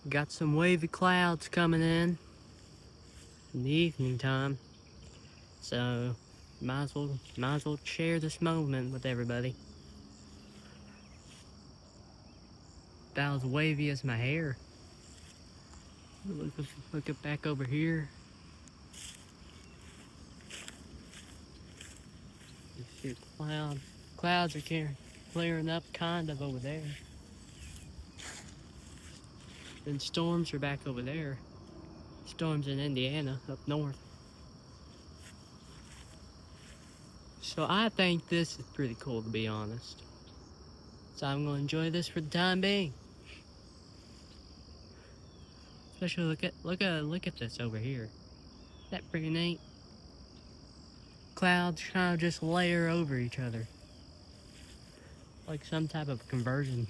Got some wavy clouds coming in the evening time, so might as well share this moment with everybody. About as wavy as my hair. Look it back over here. You see the clouds are clearing up kind of over there. Then storms are back over there. Storms in Indiana, up north. So I think this is pretty cool, to be honest. So I'm gonna enjoy this for the time being. Especially look at this over here. That pretty neat. Clouds kind of just layer over each other, like some type of conversion.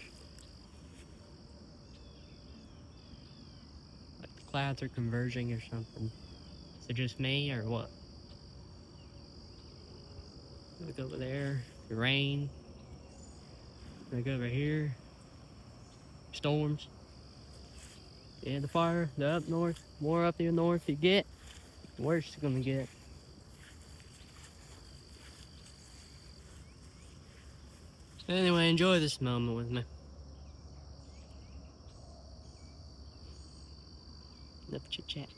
Like the clouds are converging or something. Is it just me or what? Look over there, the rain. Look over here, storms. Yeah, the fire, the up north. More up the north you get, the worse it's gonna get. Anyway, enjoy this moment with me. Enough chit chat.